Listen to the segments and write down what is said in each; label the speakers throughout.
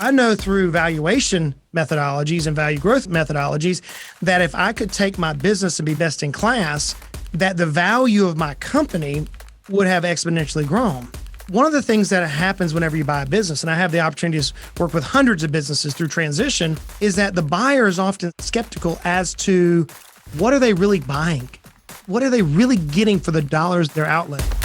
Speaker 1: I know through valuation methodologies and value growth methodologies that if I could take my business and be best in class, that the value of my company would have exponentially grown. One of the things that happens whenever you buy a business, and I have the opportunity to work with hundreds of businesses through transition, is that the buyer is often skeptical as to what are they really buying? What are they really getting for the dollars they're outlaying?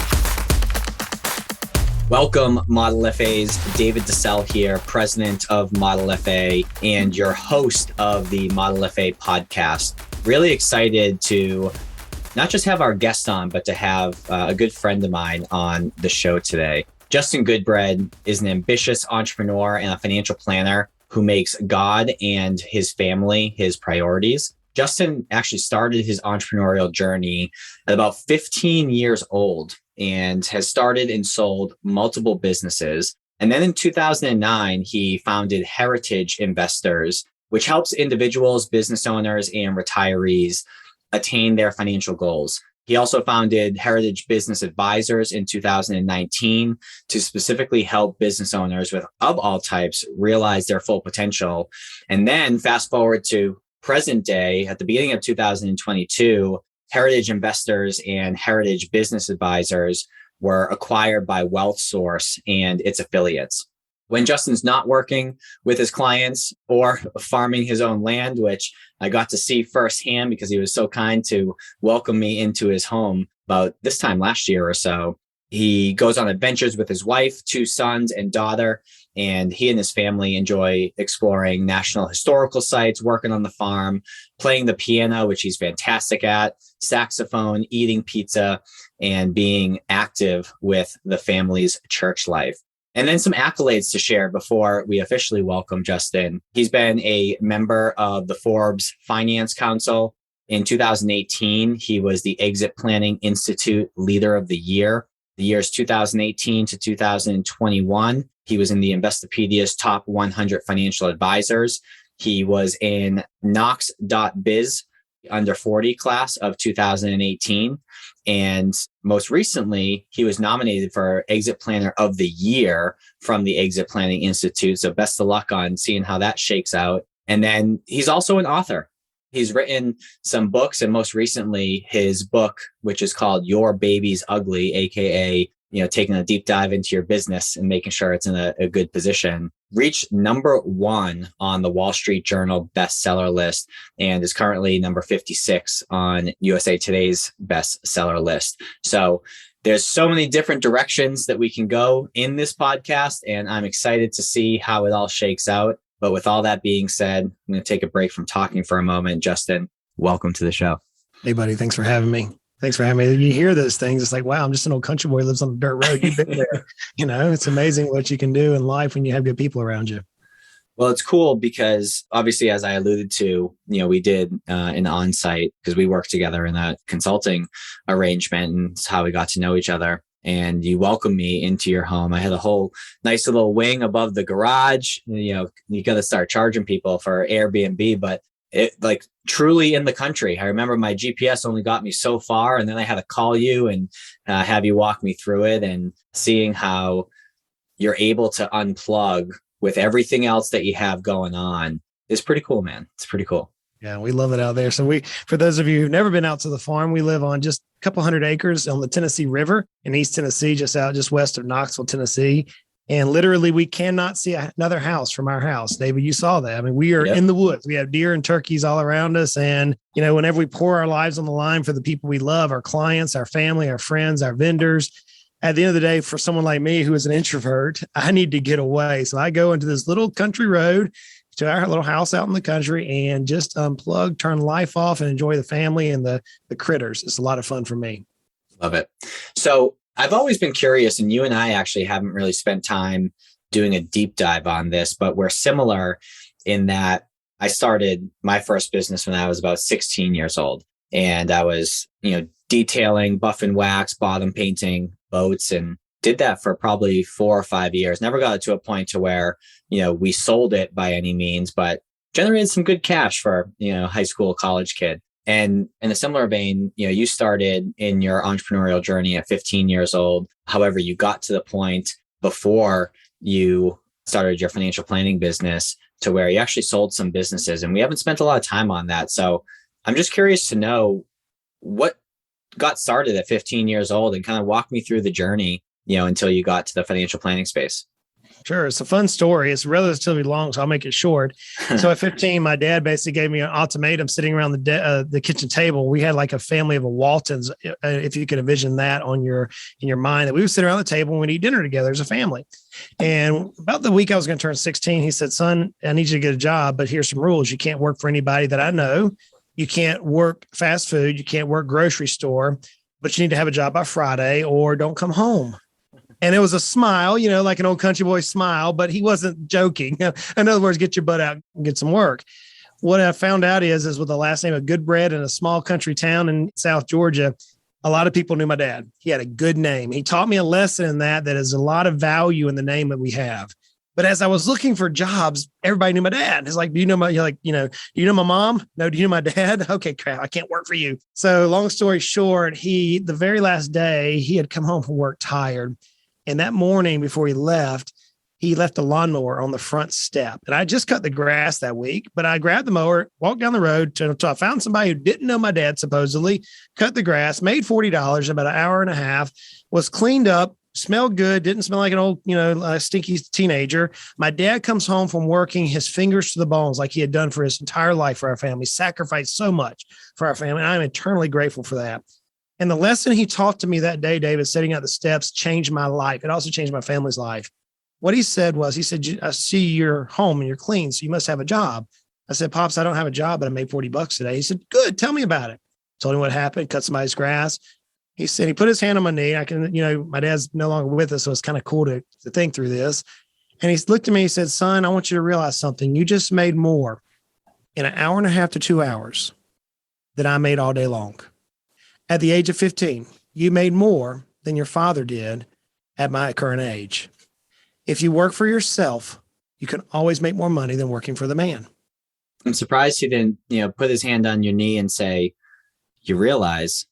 Speaker 2: Welcome, Model FAs. David DeSell here, president of Model FA and your host of the Model FA podcast. Really excited to not just have our guest on, but to have a good friend of mine on the show today. Justin Goodbread is an ambitious entrepreneur and a financial planner who makes God and his family his priorities. Justin actually started his entrepreneurial journey at about 15 years old and has started and sold multiple businesses. And then in 2009, he founded Heritage Investors, which helps individuals, business owners, and retirees attain their financial goals. He also founded Heritage Business Advisors in 2019 to specifically help business owners of all types realize their full potential. And then fast forward to present day, at the beginning of 2022, Heritage Investors and Heritage Business Advisors were acquired by WealthSource and its affiliates. When Justin's not working with his clients or farming his own land, which I got to see firsthand because he was so kind to welcome me into his home about this time last year or so, he goes on adventures with his wife, 2 sons and daughter, and he and his family enjoy exploring national historical sites, working on the farm, playing the piano, which he's fantastic at, saxophone, eating pizza, and being active with the family's church life. And then some accolades to share before we officially welcome Justin. He's been a member of the Forbes Finance Council. In 2018, he was the Exit Planning Institute Leader of the Year. The years 2018 to 2021, he was in the Investopedia's top 100 financial advisors. He was in Knox.biz under 40 class of 2018. And most recently, he was nominated for Exit Planner of the Year from the Exit Planning Institute. So best of luck on seeing how that shakes out. And then he's also an author. He's written some books, and most recently his book, which is called Your Baby's Ugly, aka, taking a deep dive into your business and making sure it's in a good position, reached number 1 on the Wall Street Journal bestseller list and is currently number 56 on USA Today's bestseller list. So there's so many different directions that we can go in this podcast, and I'm excited to see how it all shakes out. But with all that being said, I'm going to take a break from talking for a moment. Justin, welcome to the show.
Speaker 1: Hey, buddy. Thanks for having me. You hear those things. It's like, wow, I'm just an old country boy who lives on a dirt road. You've been there. It's amazing what you can do in life when you have good people around you.
Speaker 2: Well, it's cool because obviously, as I alluded to, we did an on-site because we worked together in that consulting arrangement, and it's how we got to know each other. And you welcomed me into your home. I had a whole nice little wing above the garage. You got to start charging people for Airbnb, but it truly in the country. I remember my GPS only got me so far, and then I had to call you and have you walk me through it, and seeing how you're able to unplug with everything else that you have going on is pretty cool, man. It's pretty cool.
Speaker 1: Yeah, we love it out there. So for those of you who've never been out to the farm, we live on just a couple hundred acres on the Tennessee River in East Tennessee, just west of Knoxville, Tennessee. And literally we cannot see another house from our house. David, you saw that. I mean, we are in the woods. We have deer and turkeys all around us. And, whenever we pour our lives on the line for the people we love, our clients, our family, our friends, our vendors, at the end of the day, for someone like me, who is an introvert, I need to get away. So I go into this little country road to our little house out in the country and just unplug, turn life off, and enjoy the family and the critters. It's a lot of fun for me.
Speaker 2: Love it. So I've always been curious, and you and I actually haven't really spent time doing a deep dive on this, but we're similar in that I started my first business when I was about 16 years old. And I was, detailing, buff and wax, bottom painting boats, and did that for probably 4 or 5 years. Never got it to a point to where, we sold it by any means, but generated some good cash for, high school, college kid. And in a similar vein, you started in your entrepreneurial journey at 15 years old. However, you got to the point before you started your financial planning business to where you actually sold some businesses. And we haven't spent a lot of time on that. So I'm just curious to know what got started at 15 years old and kind of walk me through the journey, until you got to the financial planning space.
Speaker 1: Sure. It's a fun story. It's relatively long, so I'll make it short. So at 15, my dad basically gave me an ultimatum sitting around the kitchen table. We had like a family of a Waltons, if you could envision that in your mind, that we would sit around the table and we'd eat dinner together as a family. And about the week I was going to turn 16, he said, son, I need you to get a job, but here's some rules. You can't work for anybody that I know. You can't work fast food. You can't work grocery store, but you need to have a job by Friday or don't come home. And it was a smile, like an old country boy smile, but he wasn't joking. In other words, get your butt out and get some work. What I found out is with the last name of Goodbread in a small country town in South Georgia, a lot of people knew my dad. He had a good name. He taught me a lesson in that is a lot of value in the name that we have. But as I was looking for jobs, everybody knew my dad. It's like, do you know my mom? No, do you know my dad? Okay, crap, I can't work for you. So long story short, the very last day, he had come home from work tired. And that morning before he left a lawnmower on the front step. And I just cut the grass that week, but I grabbed the mower, walked down the road until I found somebody who didn't know my dad, supposedly, cut the grass, made $40, about an hour and a half, was cleaned up, smelled good, didn't smell like an old, stinky teenager. My dad comes home from working his fingers to the bones like he had done for his entire life for our family, sacrificed so much for our family. And I'm eternally grateful for that. And the lesson he taught to me that day, David, setting out the steps, changed my life. It also changed my family's life. What he said, I see you're home and you're clean, so you must have a job. I said, Pops, I don't have a job, but I made $40 today. He said, good, tell me about it. Told him what happened, cut somebody's grass. He said, he put his hand on my knee. My dad's no longer with us, so it's kind of cool to think through this. And he looked at me, he said, son, I want you to realize something. You just made more in an hour and a half to 2 hours than I made all day long. At the age of 15, you made more than your father did at my current age. If you work for yourself, you can always make more money than working for the man.
Speaker 2: I'm surprised he didn't, put his hand on your knee and say, you realize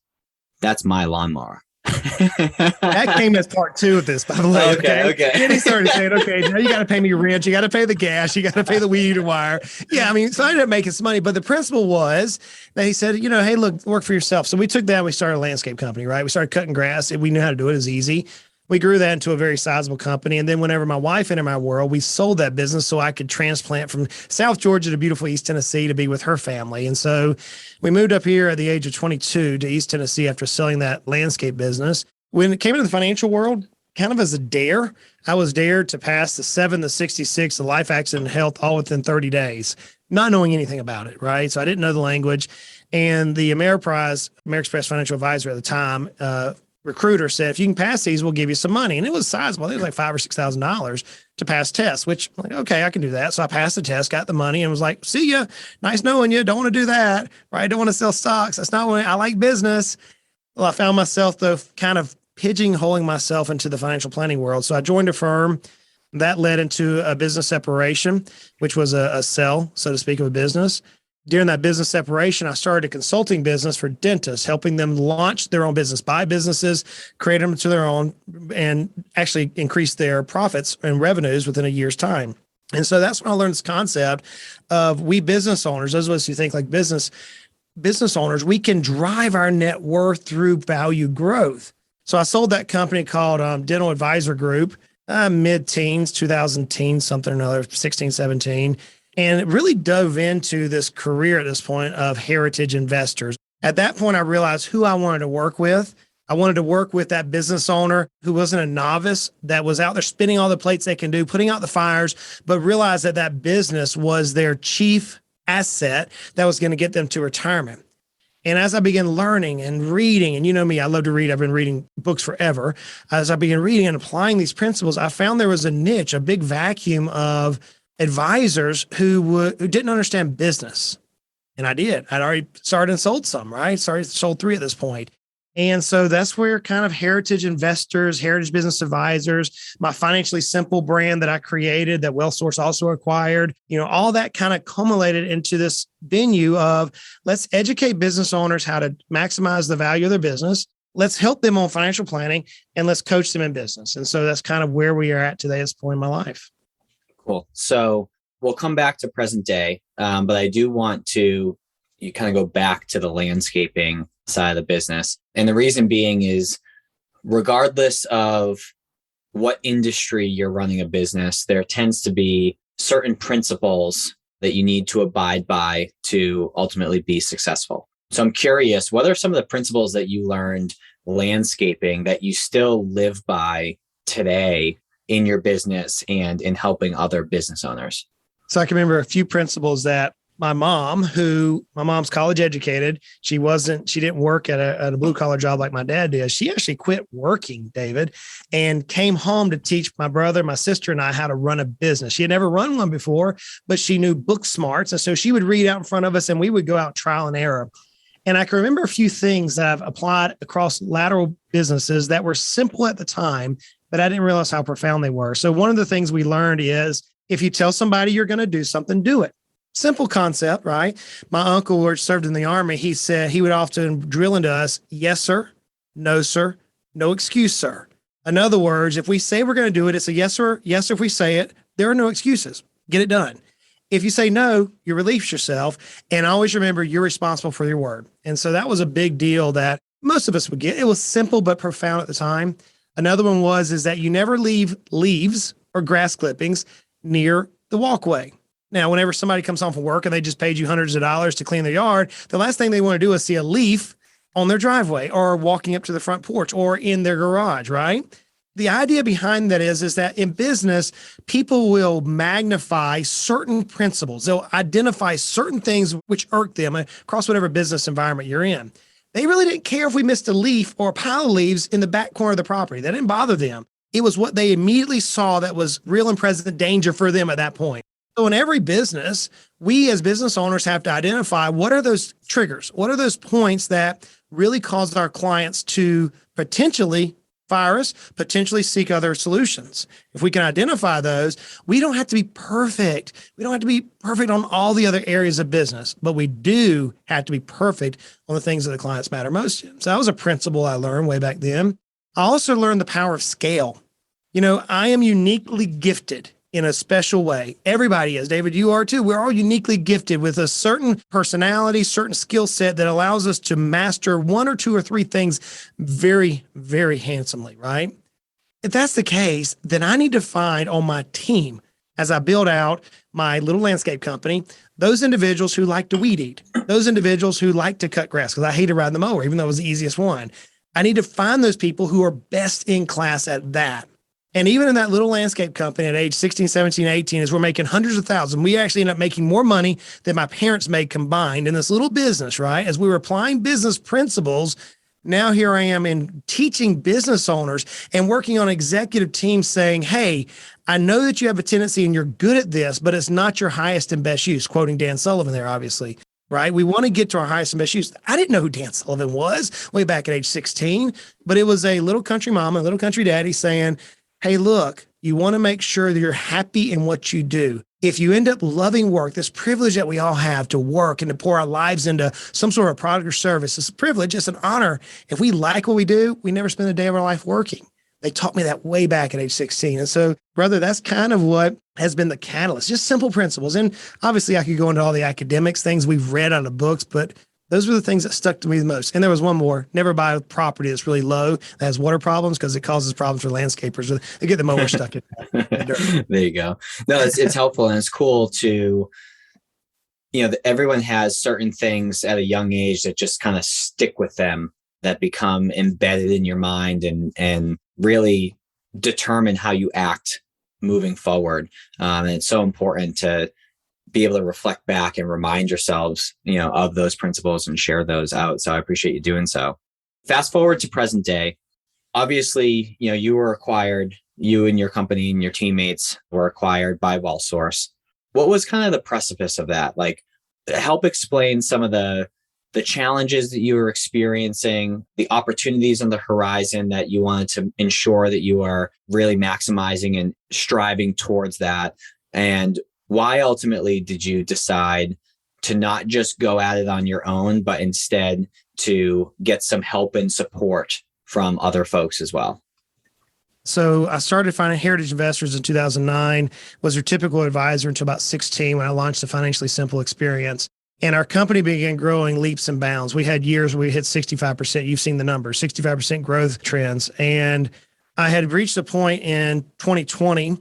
Speaker 2: that's my lawnmower.
Speaker 1: That came as part two of this, by the way.
Speaker 2: Okay.
Speaker 1: Then he started saying, okay, now you got to pay me your rent. You got to pay the gas. You got to pay the weed wire. Yeah, so I ended up making some money. But the principle was that he said, hey, look, work for yourself. So we took that. We started a landscape company, right? We started cutting grass. We knew how to do it. It was easy. We grew that into a very sizable company. And then whenever my wife entered my world, we sold that business so I could transplant from South Georgia to beautiful East Tennessee to be with her family. And so we moved up here at the age of 22 to East Tennessee after selling that landscape business. When it came into the financial world, kind of as a dare, I was dared to pass the 7, the 66, the life, accident, and health all within 30 days, not knowing anything about it, right? So I didn't know the language. And the AmeriExpress financial advisor at the time, recruiter said, if you can pass these, we'll give you some money. And it was sizable. It was like $5,000 or $6,000 to pass tests, which I'm like, okay, I can do that. So I passed the test, got the money, and was like, see ya. Nice knowing you. Don't want to do that, right? Don't want to sell stocks. That's not what I like business. Well, I found myself, though, kind of pigeonholing myself into the financial planning world. So I joined a firm that led into a business separation, which was a sell, so to speak, of a business. During that business separation, I started a consulting business for dentists, helping them launch their own business, buy businesses, create them to their own, and actually increase their profits and revenues within a year's time. And so that's when I learned this concept of we business owners, those of us who think like business owners, we can drive our net worth through value growth. So I sold that company called Dental Advisor Group, mid-teens, 2010, something or another, 16, 17. And it really dove into this career at this point of heritage investors. At that point, I realized who I wanted to work with. I wanted to work with that business owner who wasn't a novice, that was out there spinning all the plates they can do, putting out the fires, but realized that that business was their chief asset that was going to get them to retirement. And as I began learning and reading, and you know me, I love to read. I've been reading books forever. As I began reading and applying these principles, I found there was a niche, a big vacuum of advisors who didn't understand business. And I did. I'd already started and sold some, right? Sold 3 at this point. And so that's where kind of heritage investors, heritage business advisors, my Financially Simple brand that I created that WealthSource also acquired, all that kind of culminated into this venue of let's educate business owners how to maximize the value of their business. Let's help them on financial planning and let's coach them in business. And so that's kind of where we are at today at this point in my life.
Speaker 2: Cool. So we'll come back to present day, but I do want to you kind of go back to the landscaping side of the business. And the reason being is regardless of what industry you're running a business, there tends to be certain principles that you need to abide by to ultimately be successful. So I'm curious, what are some of the principles that you learned landscaping that you still live by today in your business and in helping other business owners?
Speaker 1: So I can remember a few principles that my mom's college educated. She didn't work at a blue collar job like my dad did. She actually quit working, David, and came home to teach my brother, my sister, and I how to run a business. She had never run one before, but she knew book smarts. And so she would read out in front of us and we would go out trial and error. And I can remember a few things that I've applied across lateral businesses that were simple at the time, but I didn't realize how profound they were. So one of the things we learned is if you tell somebody you're going to do something, do it. Simple concept, right? My uncle, who served in the Army, he said he would often drill into us, yes, sir, no excuse, sir. In other words, if we say we're going to do it, it's a yes, sir. Yes, sir. If we say it, there are no excuses. Get it done. If you say no, you release yourself. And always remember, you're responsible for your word. And so that was a big deal that most of us would get. It was simple but profound at the time. Another one is that you never leave leaves or grass clippings near the walkway. Now, whenever somebody comes home from work and they just paid you hundreds of dollars to clean their yard, the last thing they want to do is see a leaf on their driveway or walking up to the front porch or in their garage, right? The idea behind that is that in business, people will magnify certain principles. They'll identify certain things which irk them across whatever business environment you're in. They really didn't care if we missed a leaf or a pile of leaves in the back corner of the property. That didn't bother them. It was what they immediately saw that was real and present danger for them at that point. So in every business, we as business owners have to identify what are those triggers? What are those points that really cause our clients to potentially fire us, potentially seek other solutions? If we can identify those, we don't have to be perfect. We don't have to be perfect on all the other areas of business, but we do have to be perfect on the things that the clients matter most to. So that was a principle I learned way back then. I also learned the power of scale. I am uniquely gifted in a special way. Everybody is. David, you are too. We're all uniquely gifted with a certain personality, certain skill set that allows us to master one or two or three things very, very handsomely, right? If that's the case, then I need to find on my team, as I build out my little landscape company, those individuals who like to weed eat, those individuals who like to cut grass, because I hate to ride the mower, even though it was the easiest one. I need to find those people who are best in class at that. And even in that little landscape company at age 16, 17, 18, as we're making hundreds of thousands, we actually end up making more money than my parents made combined in this little business, right? As we were applying business principles, now here I am in teaching business owners and working on executive teams saying, hey, I know that you have a tendency and you're good at this, but it's not your highest and best use, quoting Dan Sullivan there, obviously. Right? We want to get to our highest and best use. I didn't know who Dan Sullivan was way back at age 16, but it was a little country mama, a little country daddy saying, hey, look, you want to make sure that you're happy in what you do. If you end up loving work, this privilege that we all have to work and to pour our lives into some sort of product or service, it's a privilege, it's an honor. If we like what we do, we never spend a day of our life working. They taught me that way back at age 16. And so, brother, that's kind of what has been the catalyst, just simple principles. And obviously I could go into all the academics, things we've read out of books, but those were the things that stuck to me the most. And there was one more: never buy property that's really low, that has water problems, because it causes problems for landscapers. They get the mower stuck in the dirt.
Speaker 2: There you go. No, it's helpful. And it's cool to, everyone has certain things at a young age that just kind of stick with them, that become embedded in your mind and really determine how you act moving forward. And it's so important to be able to reflect back and remind yourselves, of those principles and share those out. So I appreciate you doing so. Fast forward to present day. Obviously, you were acquired, you and your company and your teammates were acquired by WealthSource. What was kind of the precipice of that? Like, help explain some of the challenges that you were experiencing, the opportunities on the horizon that you wanted to ensure that you are really maximizing and striving towards that. And why ultimately did you decide to not just go at it on your own, but instead to get some help and support from other folks as well?
Speaker 1: So I started finding Heritage Investors in 2009, was their typical advisor until about 16 when I launched the Financially Simple Experience. And our company began growing leaps and bounds. We had years where we hit 65%. You've seen the numbers, 65% growth trends. And I had reached a point in 2020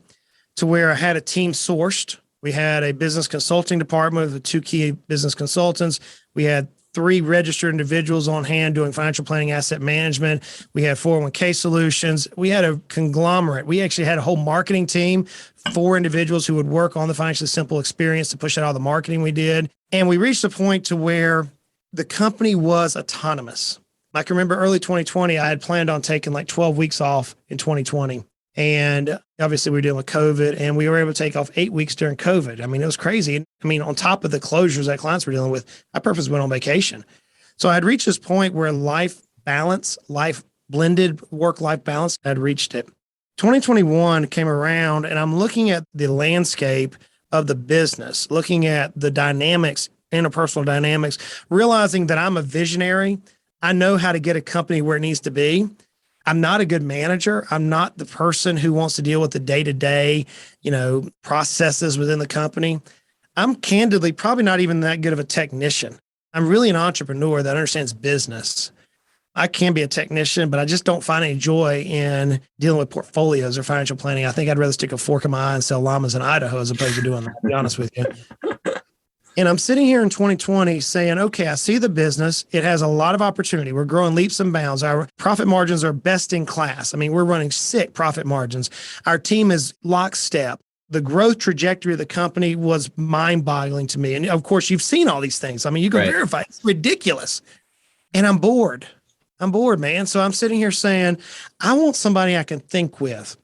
Speaker 1: to where I had a team sourced. We had a business consulting department with 2 key business consultants. We had 3 registered individuals on hand doing financial planning, asset management. We had 401k solutions. We had a conglomerate. We actually had a whole marketing team, 4 individuals who would work on the Financially Simple Experience to push out all the marketing we did. And we reached a point to where the company was autonomous. I can remember early 2020, I had planned on taking like 12 weeks off in 2020. And obviously we were dealing with COVID, and we were able to take off 8 weeks during COVID. I mean, it was crazy. I mean, on top of the closures that clients were dealing with, I purposely went on vacation. So I had reached this point where life balance, life blended work-life balance, I had reached it. 2021 came around, and I'm looking at the landscape of the business, looking at the dynamics, interpersonal dynamics, realizing that I'm a visionary. I know how to get a company where it needs to be. I'm not a good manager. I'm not the person who wants to deal with the day-to-day, processes within the company. I'm candidly probably not even that good of a technician. I'm really an entrepreneur that understands business. I can be a technician, but I just don't find any joy in dealing with portfolios or financial planning. I think I'd rather stick a fork in my eye and sell llamas in Idaho as opposed to doing that, to be honest with you. And I'm sitting here in 2020 saying, okay, I see the business. It has a lot of opportunity. We're growing leaps and bounds. Our profit margins are best in class. I mean, we're running sick profit margins. Our team is lockstep. The growth trajectory of the company was mind-boggling to me. And of course, you've seen all these things. I mean, you can verify it's ridiculous. And I'm bored. I'm bored, man. So I'm sitting here saying, I want somebody I can think with.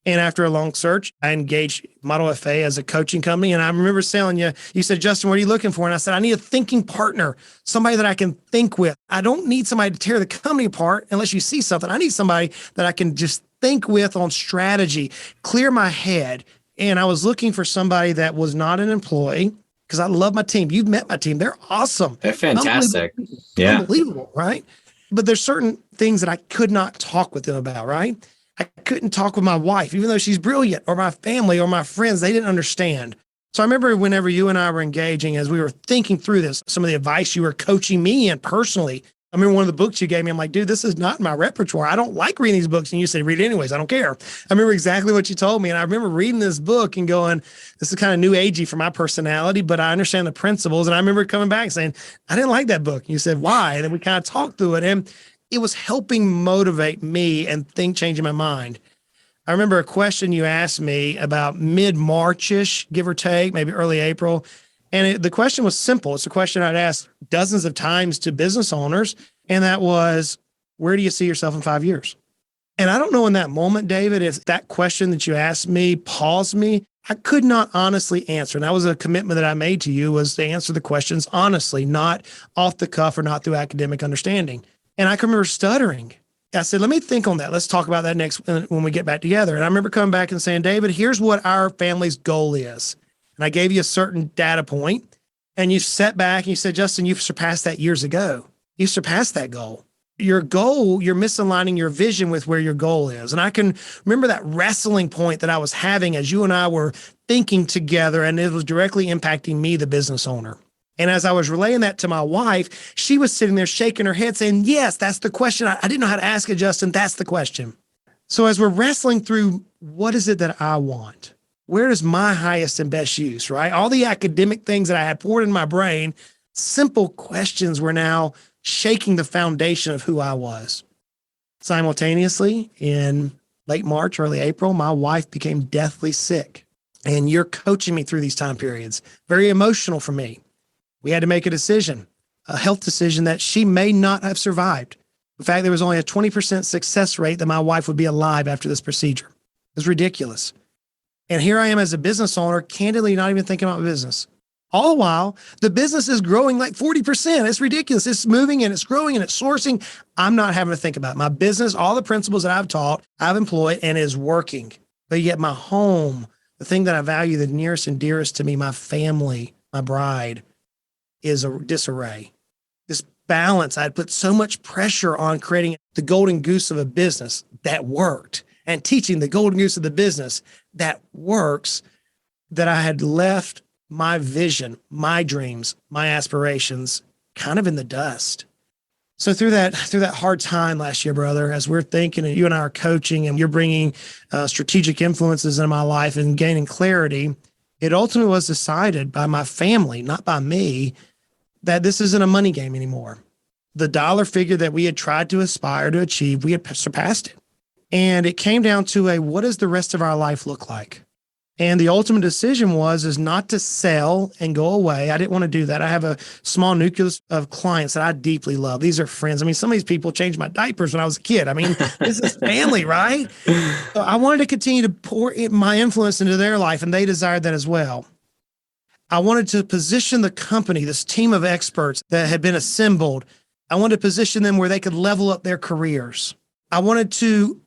Speaker 1: And after a long search, I engaged Model FA as a coaching company. And I remember telling you, you said, Justin, what are you looking for? And I said, I need a thinking partner, somebody that I can think with. I don't need somebody to tear the company apart unless you see something. I need somebody that I can just think with on strategy, clear my head. And I was looking for somebody that was not an employee, because I love my team. You've met my team. They're awesome.
Speaker 2: They're fantastic.
Speaker 1: Yeah. Unbelievable, right? But there's certain things that I could not talk with them about, right? I couldn't talk with my wife, even though she's brilliant, or my family or my friends. They didn't understand. So I remember whenever you and I were engaging, as we were thinking through this, some of the advice you were coaching me in personally. I remember one of the books you gave me. I'm like, dude, this is not my repertoire. I don't like reading these books. And you said, read it anyways. I don't care. I remember exactly what you told me. And I remember reading this book and going, this is kind of new agey for my personality, but I understand the principles. And I remember coming back and saying, I didn't like that book. And you said, why? And then we kind of talked through it. And it was helping motivate me and changing my mind. I remember a question you asked me about mid-March-ish, give or take, maybe early April. And the question was simple. It's a question I'd asked dozens of times to business owners. And that was, where do you see yourself in 5 years? And I don't know in that moment, David, if that question that you asked me paused me. I could not honestly answer. And that was a commitment that I made to you, was to answer the questions honestly, not off the cuff or not through academic understanding. And I can remember stuttering. I said, let me think on that. Let's talk about that next when we get back together. And I remember coming back and saying, David, here's what our family's goal is. And I gave you a certain data point, and you sat back and you said, Justin, you've surpassed that years ago. You surpassed that goal. Your goal, you're misaligning your vision with where your goal is. And I can remember that wrestling point that I was having as you and I were thinking together, and it was directly impacting me, the business owner. And as I was relaying that to my wife, she was sitting there shaking her head saying, yes, that's the question. I didn't know how to ask it, Justin. That's the question. So as we're wrestling through, what is it that I want? Where is my highest and best use, right? All the academic things that I had poured in my brain, simple questions were now shaking the foundation of who I was. Simultaneously, in late March, early April, my wife became deathly sick. And you're coaching me through these time periods. Very emotional for me. We had to make a decision, a health decision that she may not have survived. In fact, there was only a 20% success rate that my wife would be alive after this procedure. It was ridiculous. And here I am as a business owner, candidly not even thinking about business. All the while, the business is growing like 40%. It's ridiculous. It's moving and it's growing and it's sourcing. I'm not having to think about it. My business, all the principles that I've taught, I've employed, and is working. But yet my home, the thing that I value the nearest and dearest to me, my family, my bride, is a disarray. This balance, I'd put so much pressure on creating the golden goose of a business that worked. and teaching the golden goose of the business that works, that I had left my vision, my dreams, my aspirations kind of in the dust. So through that hard time last year, brother, as we're thinking and you and I are coaching and you're bringing strategic influences into my life and gaining clarity, it ultimately was decided by my family, not by me, that this isn't a money game anymore. The dollar figure that we had tried to aspire to achieve, we had surpassed it. And it came down to what does the rest of our life look like? And the ultimate decision is not to sell and go away. I didn't want to do that. I have a small nucleus of clients that I deeply love. These are friends. I mean, some of these people changed my diapers when I was a kid. I mean, this is family, right? So I wanted to continue to pour my influence into their life, and they desired that as well. I wanted to position the company, this team of experts that had been assembled, I wanted to position them where they could level up their careers. I wanted to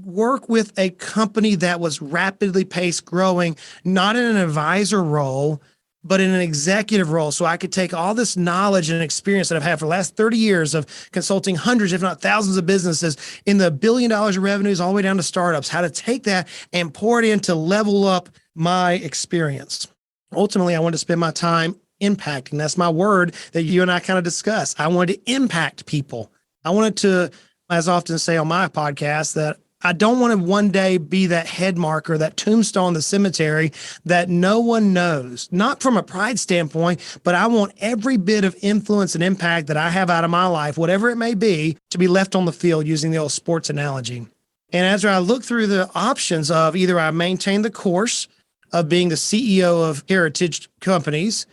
Speaker 1: work with a company that was rapidly paced growing, not in an advisor role, but in an executive role. So I could take all this knowledge and experience that I've had for the last 30 years of consulting hundreds, if not thousands of businesses in the $1 billion of revenues all the way down to startups, how to take that and pour it in to level up my experience. Ultimately, I wanted to spend my time impacting. That's my word that you and I kind of discussed. I wanted to impact people. I wanted to, as I often say on my podcast, that I don't want to one day be that head marker, that tombstone in the cemetery that no one knows, not from a pride standpoint, but I want every bit of influence and impact that I have out of my life, whatever it may be, to be left on the field, using the old sports analogy. And as I look through the options of either I maintain the course of being the CEO of heritage companies,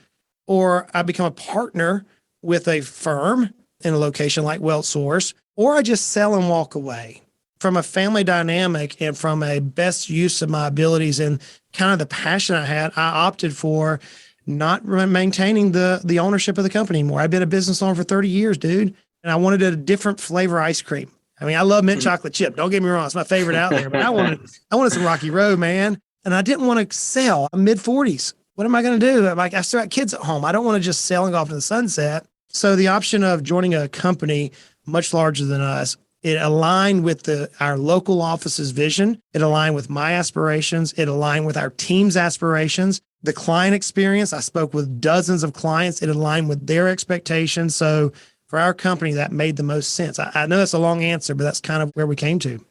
Speaker 1: or I become a partner with a firm in a location like WealthSource, or I just sell and walk away. From a family dynamic and from a best use of my abilities and kind of the passion I had, I opted for not maintaining the ownership of the company anymore. I've been a business owner for 30 years, dude. And I wanted a different flavor ice cream. I mean, I love mint chocolate chip. Don't get me wrong. It's my favorite out there, but I wanted some Rocky Road, man. And I didn't want to sell. I'm mid-40s. What am I going to do? I still got kids at home. I don't want to just sell and go off to the sunset. So the option of joining a company much larger than us, it aligned with our local office's vision. It aligned with my aspirations. It aligned with our team's aspirations. The client experience, I spoke with dozens of clients. It aligned with their expectations. So for our company, that made the most sense. I know that's a long answer, but that's kind of where we came to.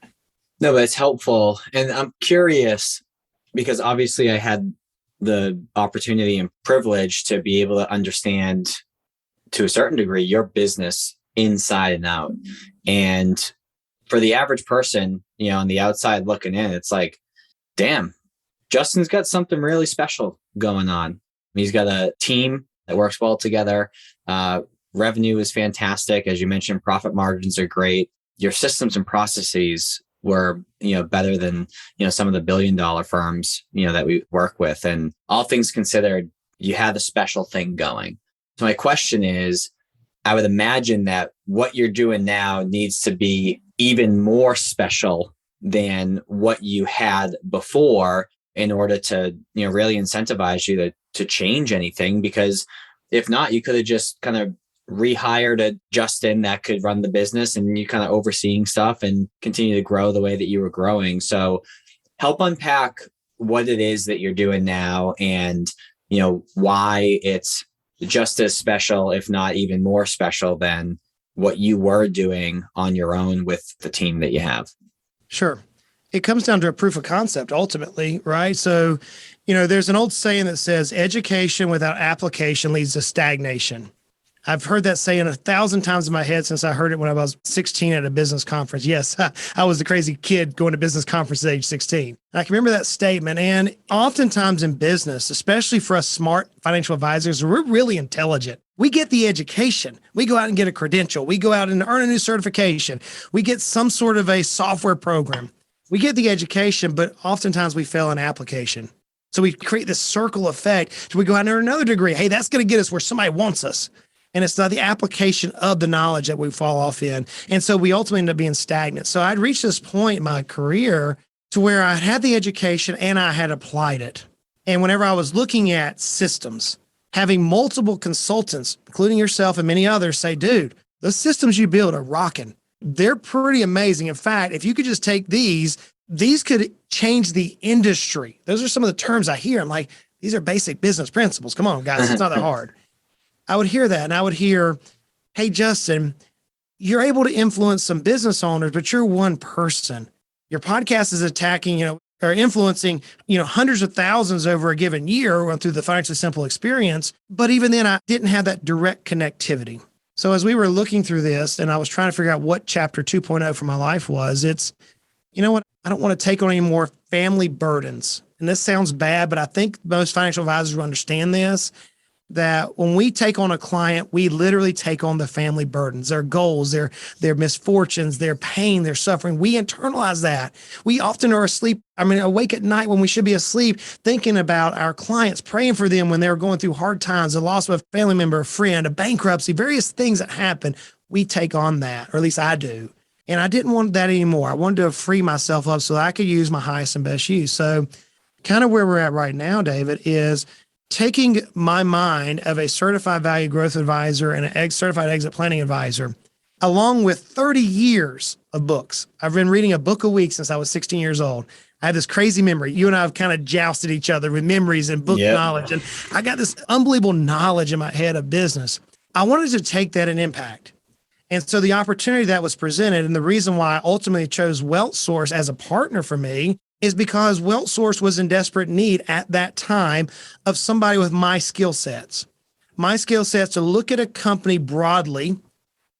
Speaker 2: No, but it's helpful. And I'm curious because obviously I had the opportunity and privilege to be able to understand to a certain degree your business inside and out. And for the average person, on the outside looking in, it's like, damn, Justin's got something really special going on. He's got a team that works well together. Revenue is fantastic. As you mentioned, profit margins are great. Your systems and processes were, better than, some of the $1 billion firms, that we work with. And all things considered, you have a special thing going. So my question is, I would imagine that what you're doing now needs to be even more special than what you had before in order to, really incentivize you to change anything. Because if not, you could have just kind of rehired a Justin that could run the business and you kind of overseeing stuff and continue to grow the way that you were growing. So help unpack what it is that you're doing now and, why it's just as special, if not even more special than what you were doing on your own with the team that you have.
Speaker 1: Sure. It comes down to a proof of concept ultimately, right? So, there's an old saying that says education without application leads to stagnation. I've heard that saying 1,000 times in my head since I heard it when I was 16 at a business conference. Yes, I was the crazy kid going to business conferences at age 16. I can remember that statement. And oftentimes in business, especially for us smart financial advisors, we're really intelligent. We get the education. We go out and get a credential. We go out and earn a new certification. We get some sort of a software program. We get the education, but oftentimes we fail in application. So we create this circle effect. So we go out and earn another degree. Hey, that's going to get us where somebody wants us. And it's not the application of the knowledge that we fall off in. And so we ultimately end up being stagnant. So I'd reached this point in my career to where I had the education and I had applied it. And whenever I was looking at systems, having multiple consultants, including yourself and many others, say, dude, those systems you build are rocking. They're pretty amazing. In fact, if you could just take these, these could change the industry. Those are some of the terms I hear. I'm like, these are basic business principles. Come on, guys. It's not that hard. I would hear that. And I would hear, hey, Justin, you're able to influence some business owners, but you're one person. Your podcast is attacking, or influencing, hundreds of thousands over a given year through the Financially Simple experience. But even then, I didn't have that direct connectivity. So as we were looking through this and I was trying to figure out what chapter 2.0 for my life was, it's, you know what? I don't want to take on any more family burdens. And this sounds bad, but I think most financial advisors will understand this, that when we take on a client, we literally take on the family burdens, their goals, their misfortunes, their pain, their suffering. We internalize that. We often are awake at night when we should be asleep, thinking about our clients, praying for them when they're going through hard times, the loss of a family member, a friend, a bankruptcy, various things that happen. We take on that, or at least I do. And I didn't want that anymore. I wanted to free myself up so that I could use my highest and best use. So kind of where we're at right now, David, is taking my mind of a certified value growth advisor and an certified exit planning advisor, along with 30 years of books. I've been reading a book a week since I was 16 years old. I have this crazy memory. You and I have kind of jousted each other with memories and book knowledge. And I got this unbelievable knowledge in my head of business. I wanted to take that and impact. And so the opportunity that was presented, and the reason why I ultimately chose WealthSource as a partner for me, is because WealthSource was in desperate need at that time of somebody with my skill sets. My skill sets to look at a company broadly,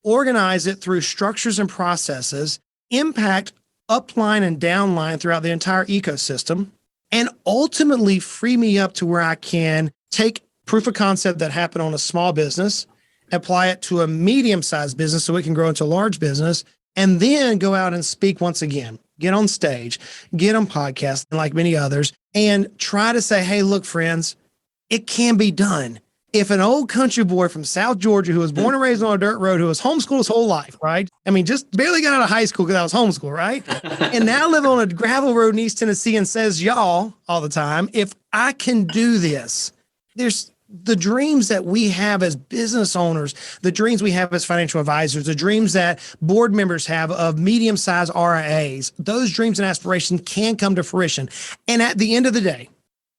Speaker 1: organize it through structures and processes, impact upline and downline throughout the entire ecosystem, and ultimately free me up to where I can take proof of concept that happened on a small business, apply it to a medium-sized business so it can grow into a large business, and then go out and speak once again. Get on stage, get on podcasts, like many others, and try to say, hey, look, friends, it can be done. If an old country boy from South Georgia who was born and raised on a dirt road, who was homeschooled his whole life, right? I mean, just barely got out of high school because I was homeschooled, right? And now live on a gravel road in East Tennessee and says y'all all the time, if I can do this, there's the dreams that we have as business owners, the dreams we have as financial advisors, the dreams that board members have of medium-sized RIAs, those dreams and aspirations can come to fruition. And at the end of the day,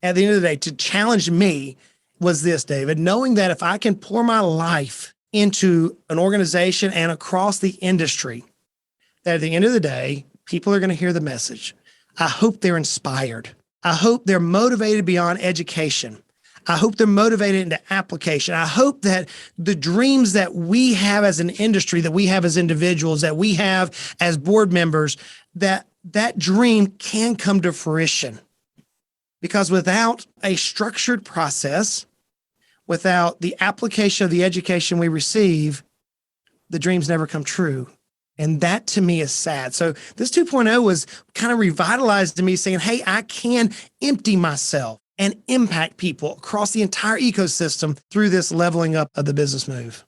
Speaker 1: to challenge me was this, David, knowing that if I can pour my life into an organization and across the industry, that at the end of the day, people are going to hear the message. I hope they're inspired. I hope they're motivated beyond education. I hope they're motivated into application. I hope that the dreams that we have as an industry, that we have as individuals, that we have as board members, that dream can come to fruition. Because without a structured process, without the application of the education we receive, the dreams never come true. And that to me is sad. So this 2.0 was kind of revitalized to me, saying, hey, I can empty myself and impact people across the entire ecosystem through this leveling up of the business move.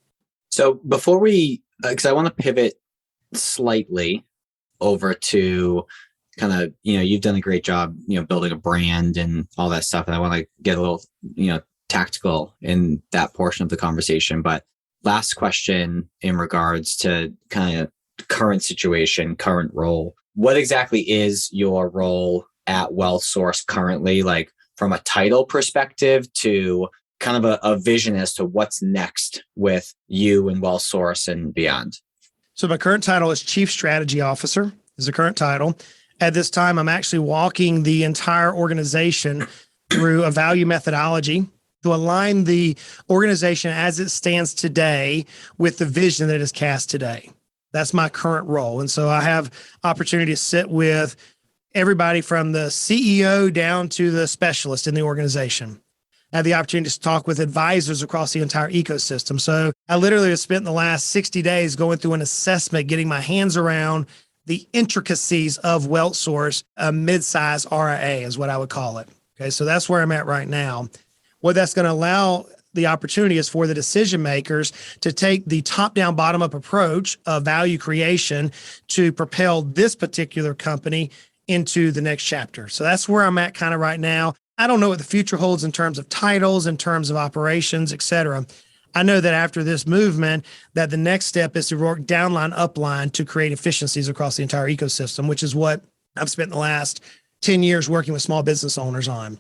Speaker 2: So before because I want to pivot slightly over to kind of, you've done a great job, building a brand and all that stuff. And I want to get a little, tactical in that portion of the conversation. But last question in regards to kind of current situation, current role. What exactly is your role at WealthSource currently? Like, from a title perspective to kind of a vision as to what's next with you and WealthSource and beyond?
Speaker 1: So my current title is Chief Strategy Officer, is the current title. At this time, I'm actually walking the entire organization through a value methodology to align the organization as it stands today with the vision that is cast today. That's my current role. And so I have opportunity to sit with everybody from the CEO down to the specialist in the organization. I have the opportunity to talk with advisors across the entire ecosystem. So I literally have spent the last 60 days going through an assessment, getting my hands around the intricacies of WealthSource, a mid-size RIA is what I would call it. Okay, so that's where I'm at right now. What that's going to allow the opportunity is for the decision makers to take the top-down, bottom-up approach of value creation to propel this particular company into the next chapter. So that's where I'm at kind of right now. I don't know what the future holds in terms of titles, in terms of operations, et cetera. I know that after this movement, that the next step is to work downline, upline to create efficiencies across the entire ecosystem, which is what I've spent the last 10 years working with small business owners on.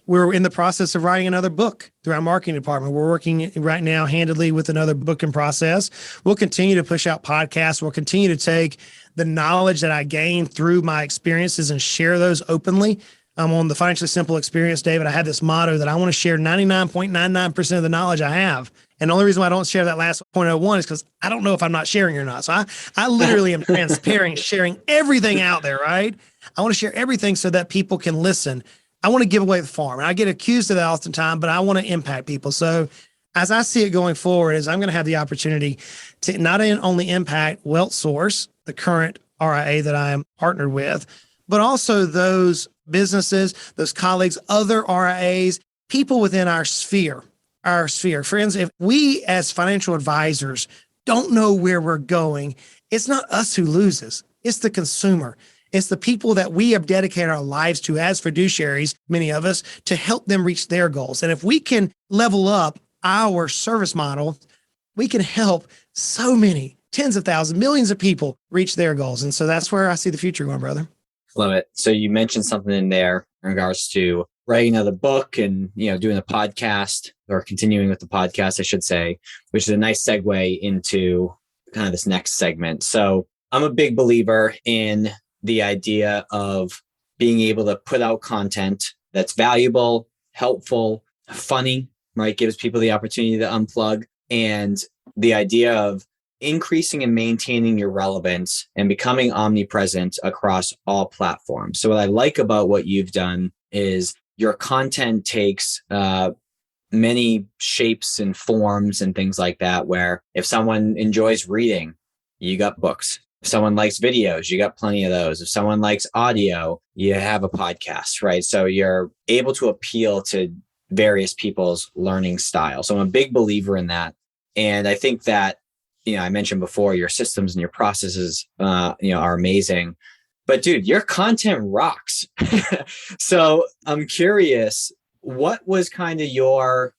Speaker 1: We're in the process of writing another book through our marketing department. We're working right now handedly with another book in process. We'll continue to push out podcasts. We'll continue to take the knowledge that I gained through my experiences and share those openly. I'm on the Financially Simple Experience, David. I have this motto that I want to share 99.99% of the knowledge I have. And the only reason why I don't share that last 0.01 is because I don't know if I'm not sharing or not. So I literally am transparent, sharing everything out there, right? I want to share everything so that people can listen. I want to give away the farm. And I get accused of that oftentimes, but I want to impact people. So as I see it going forward, is I'm going to have the opportunity to not only impact WealthSource, the current RIA that I am partnered with, but also those businesses, those colleagues, other RIAs, people within our sphere. Friends, if we as financial advisors don't know where we're going, it's not us who loses. It's the consumer. It's the people that we have dedicated our lives to as fiduciaries, many of us, to help them reach their goals. And if we can level up our service model, we can help so many, tens of thousands, millions of people reach their goals. And so that's where I see the future going, brother.
Speaker 2: Love it. So you mentioned something in there in regards to writing another book and, doing a podcast, or continuing with the podcast, I should say, which is a nice segue into kind of this next segment. So I'm a big believer in the idea of being able to put out content that's valuable, helpful, funny, right? Gives people the opportunity to unplug, and the idea of increasing and maintaining your relevance and becoming omnipresent across all platforms. So what I like about what you've done is your content takes many shapes and forms and things like that, where if someone enjoys reading, you got books. If someone likes videos, you got plenty of those. If someone likes audio, you have a podcast, right? So you're able to appeal to various people's learning style. So I'm a big believer in that. And I think that, I mentioned before, your systems and your processes, are amazing. But dude, your content rocks. So I'm curious, what was kind of your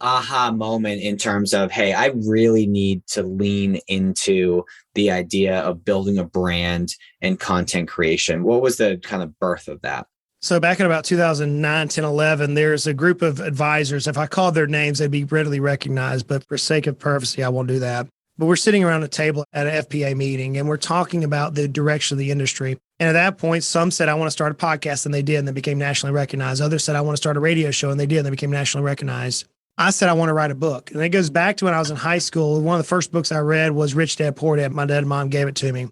Speaker 2: aha moment in terms of, hey, I really need to lean into the idea of building a brand and content creation? What was the kind of birth of that?
Speaker 1: So back in about 2009, 10, 11, there's a group of advisors. If I called their names, they'd be readily recognized. But for sake of privacy, I won't do that. But we're sitting around a table at an FPA meeting, and we're talking about the direction of the industry. And at that point, some said, I want to start a podcast, and they did, and they became nationally recognized. Others said, I want to start a radio show, and they did, and they became nationally recognized. I said, I want to write a book. And it goes back to when I was in high school. One of the first books I read was Rich Dad, Poor Dad. My dad and mom gave it to me.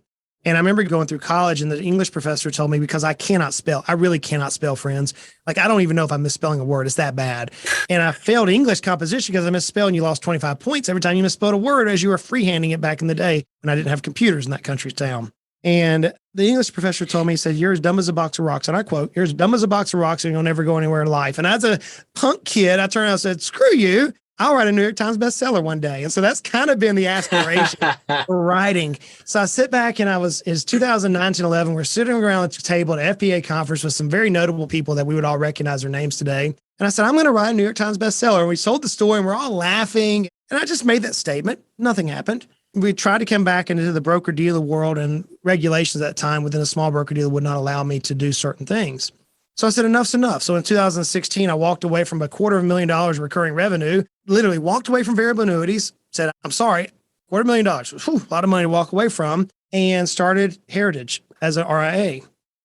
Speaker 1: And I remember going through college, and the English professor told me, because I cannot spell, I really cannot spell, friends. Like, I don't even know if I'm misspelling a word. It's that bad. And I failed English composition because I misspelled, and you lost 25 points every time you misspelled a word as you were freehanding it back in the day when I didn't have computers in that country's town. And the English professor told me, he said, you're as dumb as a box of rocks. And I quote, you're as dumb as a box of rocks and you'll never go anywhere in life. And as a punk kid, I turned around and said, screw you. I'll write a New York Times bestseller one day. And so that's kind of been the aspiration for writing. So I sit back, and it's 2019, 11. We're sitting around the table at an FPA conference with some very notable people that we would all recognize their names today. And I said, I'm going to write a New York Times bestseller. And we sold the story, and we're all laughing. And I just made that statement. Nothing happened. We tried to come back into the broker-dealer world, and regulations at that time within a small broker-dealer would not allow me to do certain things. So I said, enough's enough. So in 2016, I walked away from $250,000 recurring revenue, literally walked away from variable annuities, said, I'm sorry, $250,000, whew, a lot of money to walk away from, and started Heritage as an RIA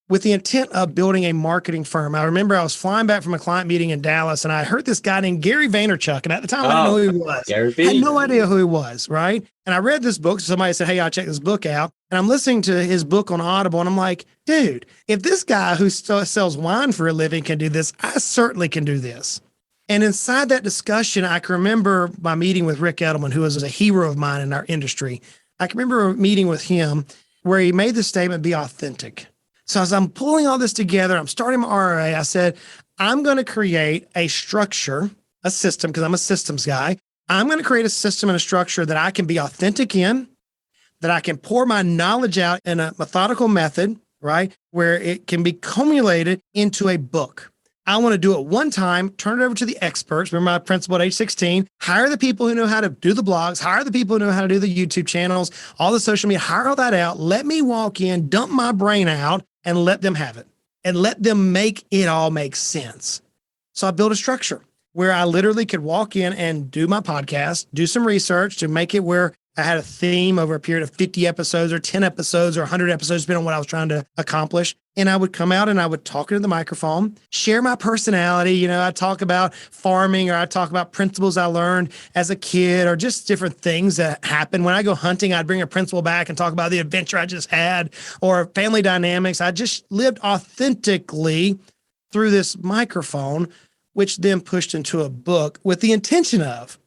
Speaker 1: with the intent of building a marketing firm. I remember I was flying back from a client meeting in Dallas, and I heard this guy named Gary Vaynerchuk. And at the time, I didn't know who he was. I had no idea who he was, right? And I read this book. Somebody said, hey, I'll check this book out. And I'm listening to his book on Audible, and I'm like, dude, if this guy who sells wine for a living can do this, I certainly can do this. And inside that discussion, I can remember my meeting with Rick Edelman, who is a hero of mine in our industry. I can remember a meeting with him where he made the statement, be authentic. So as I'm pulling all this together, I'm starting my RIA, I said, I'm going to create a structure, a system, because I'm a systems guy. I'm going to create a system and a structure that I can be authentic in, that I can pour my knowledge out in a methodical method, right? Where it can be cumulated into a book. I want to do it one time, turn it over to the experts. Remember my principle at age 16, hire the people who know how to do the blogs, hire the people who know how to do the YouTube channels, all the social media, hire all that out. Let me walk in, dump my brain out, and let them have it and let them make it all make sense. So I built a structure where I literally could walk in and do my podcast, do some research to make it where I had a theme over a period of 50 episodes or 10 episodes or 100 episodes, depending on what I was trying to accomplish. And I would come out and I would talk into the microphone, share my personality. I'd talk about farming, or I'd talk about principles I learned as a kid, or just different things that happen. When I go hunting, I'd bring a principal back and talk about the adventure I just had, or family dynamics. I just lived authentically through this microphone, which then pushed into a book with the intention of,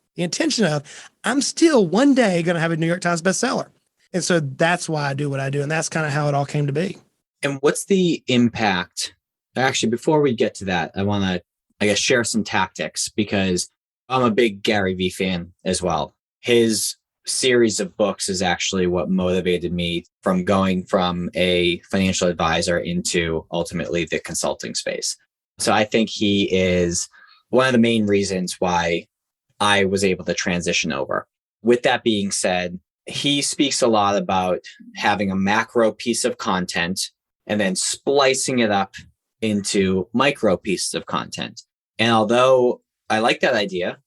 Speaker 1: I'm still one day going to have a New York Times bestseller. And so that's why I do what I do. And that's kind of how it all came to be.
Speaker 2: And what's the impact? Actually, before we get to that, I want to, share some tactics, because I'm a big Gary Vee fan as well. His series of books is actually what motivated me from going from a financial advisor into ultimately the consulting space. So I think he is one of the main reasons why I was able to transition over. With that being said, he speaks a lot about having a macro piece of content and then splicing it up into micro pieces of content. And although I like that idea,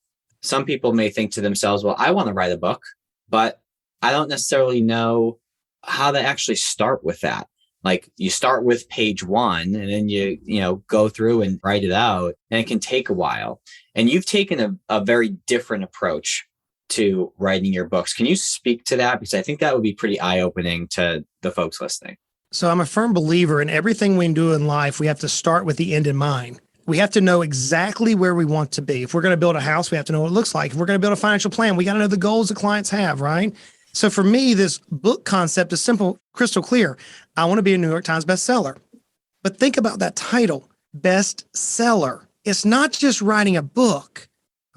Speaker 2: some people may think to themselves, well, I want to write a book, but I don't necessarily know how to actually start with that. Like, you start with page 1 and then you go through and write it out, and it can take a while. And you've taken a very different approach to writing your books. Can you speak to that? Because I think that would be pretty eye-opening to the folks listening.
Speaker 1: So I'm a firm believer in everything we do in life, we have to start with the end in mind. We have to know exactly where we want to be. If we're going to build a house, we have to know what it looks like. If we're going to build a financial plan, we got to know the goals the clients have, right? So for me, this book concept is simple, crystal clear. I want to be a New York Times bestseller. But think about that title, bestseller. It's not just writing a book,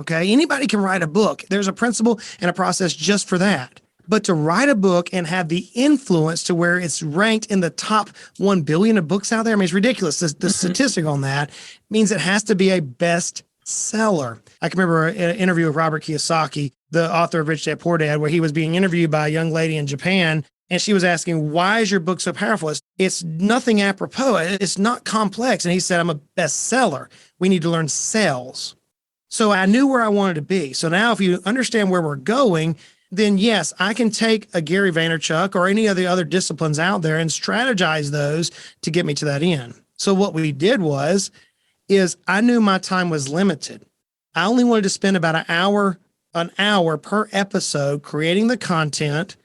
Speaker 1: okay? Anybody can write a book. There's a principle and a process just for that. But to write a book and have the influence to where it's ranked in the top 1 billion of books out there, I mean, it's ridiculous. The statistic on that means it has to be a bestseller. I can remember an interview with Robert Kiyosaki, the author of Rich Dad Poor Dad, where he was being interviewed by a young lady in Japan. And she was asking, why is your book so powerful? It's nothing apropos. It's not complex. And he said, I'm a bestseller. We need to learn sales. So I knew where I wanted to be. So now if you understand where we're going, then yes, I can take a Gary Vaynerchuk or any of the other disciplines out there and strategize those to get me to that end. So what we did is I knew my time was limited. I only wanted to spend about an hour per episode creating the content